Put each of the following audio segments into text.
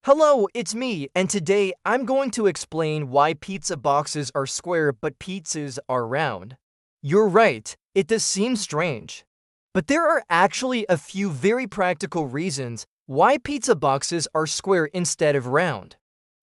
Hello, it's me, and today I'm going to explain why pizza boxes are square but pizzas are round. You're right, it does seem strange. But there are actually a few very practical reasons why pizza boxes are square instead of round.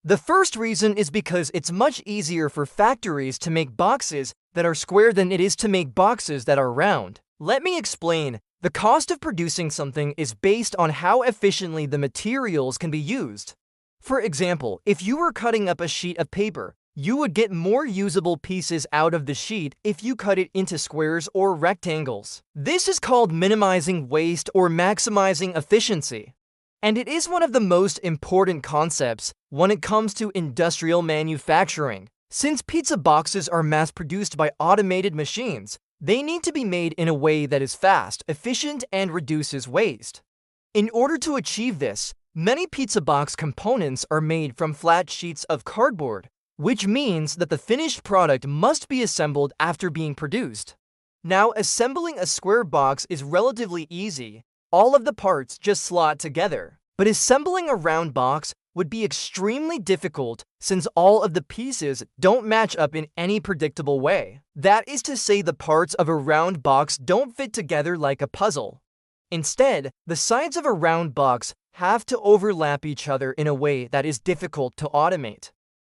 The first reason is because it's much easier for factories to make boxes that are square than it is to make boxes that are round. Let me explain. The cost of producing something is based on how efficiently the materials can be used. For example, if you were cutting up a sheet of paper, you would get more usable pieces out of the sheet if you cut it into squares or rectangles. This is called minimizing waste or maximizing efficiency. And it is one of the most important concepts when it comes to industrial manufacturing. Since pizza boxes are mass-produced by automated machines, they need to be made in a way that is fast, efficient, and reduces waste. In order to achieve this, many pizza box components are made from flat sheets of cardboard, which means that the finished product must be assembled after being produced. Now, assembling a square box is relatively easy. All of the parts just slot together. But assembling a round box would be extremely difficult since all of the pieces don't match up in any predictable way. That is to say, the parts of a round box don't fit together like a puzzle. Instead, the sides of a round box have to overlap each other in a way that is difficult to automate.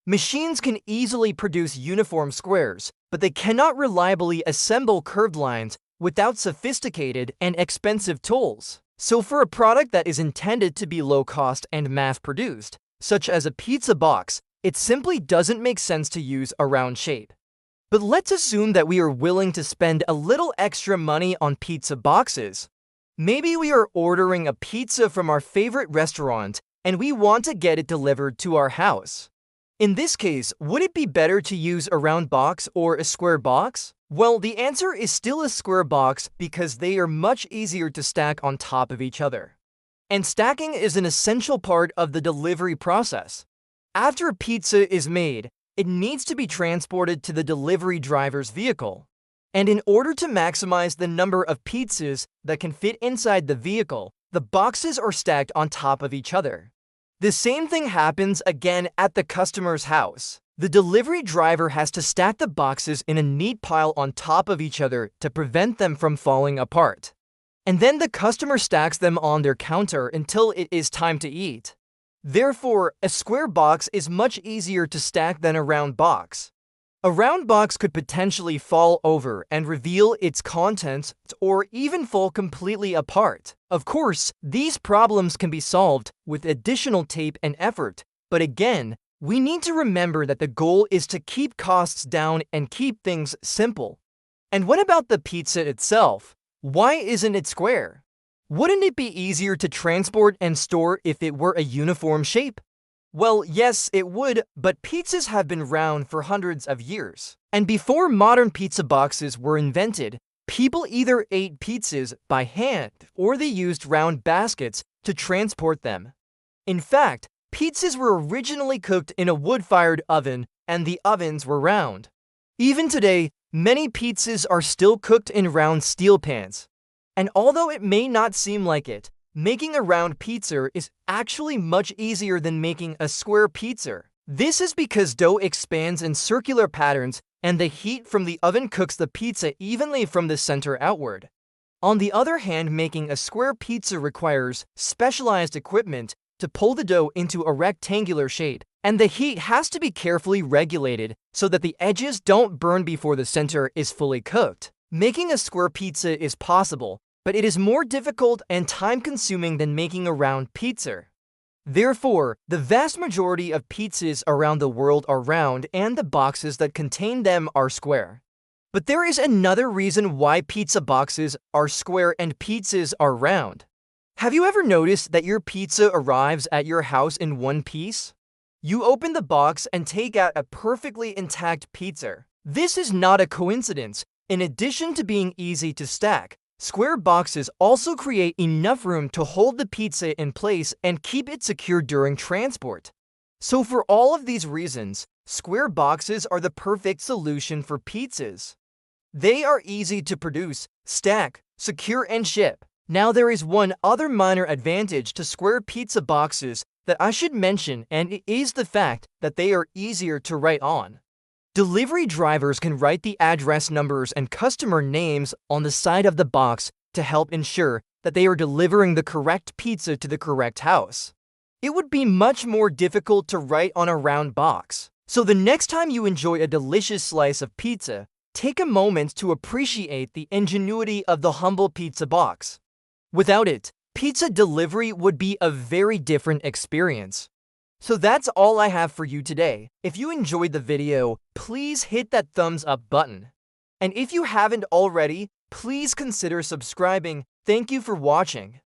Machines can easily produce uniform squares, but they cannot reliably assemble curved lines without sophisticated and expensive tools. So for a product that is intended to be low-cost and mass-produced, such as a pizza box, it simply doesn't make sense to use a round shape. But let's assume that we are willing to spend a little extra money on pizza boxes. Maybe we are ordering a pizza from our favorite restaurant and we want to get it delivered to our house. In this case, would it be better to use a round box or a square box? Well, the answer is still a square box because they are much easier to stack on top of each other. And stacking is an essential part of the delivery process. After a pizza is made, it needs to be transported to the delivery driver's vehicle. And in order to maximize the number of pizzas that can fit inside the vehicle, the boxes are stacked on top of each other. The same thing happens again at the customer's house. The delivery driver has to stack the boxes in a neat pile on top of each other to prevent them from falling apart. And then the customer stacks them on their counter until it is time to eat. Therefore, a square box is much easier to stack than a round box. A round box could potentially fall over and reveal its contents or even fall completely apart. Of course, these problems can be solved with additional tape and effort, but again, we need to remember that the goal is to keep costs down and keep things simple. And what about the pizza itself? Why isn't it square? Wouldn't it be easier to transport and store if it were a uniform shape? Well, yes, it would, but pizzas have been around for hundreds of years. And before modern pizza boxes were invented, people either ate pizzas by hand or they used round baskets to transport them. In fact, pizzas were originally cooked in a wood-fired oven, and the ovens were round. Even today, many pizzas are still cooked in round steel pans. And although it may not seem like it, making a round pizza is actually much easier than making a square pizza. This is because dough expands in circular patterns, and the heat from the oven cooks the pizza evenly from the center outward. On the other hand, making a square pizza requires specialized equipment to pull the dough into a rectangular shape, and the heat has to be carefully regulated so that the edges don't burn before the center is fully cooked. Making a square pizza is possible, but it is more difficult and time-consuming than making a round pizza. Therefore, the vast majority of pizzas around the world are round and the boxes that contain them are square. But there is another reason why pizza boxes are square and pizzas are round. Have you ever noticed that your pizza arrives at your house in one piece? You open the box and take out a perfectly intact pizza. This is not a coincidence. In addition to being easy to stack, square boxes also create enough room to hold the pizza in place and keep it secure during transport. So for all of these reasons, square boxes are the perfect solution for pizzas. They are easy to produce, stack, secure, and ship. Now there is one other minor advantage to square pizza boxes that I should mention, and it is the fact that they are easier to write on. Delivery drivers can write the address numbers and customer names on the side of the box to help ensure that they are delivering the correct pizza to the correct house. It would be much more difficult to write on a round box. So the next time you enjoy a delicious slice of pizza, take a moment to appreciate the ingenuity of the humble pizza box. Without it, pizza delivery would be a very different experience. So that's all I have for you today. If you enjoyed the video, please hit that thumbs up button. And if you haven't already, please consider subscribing. Thank you for watching.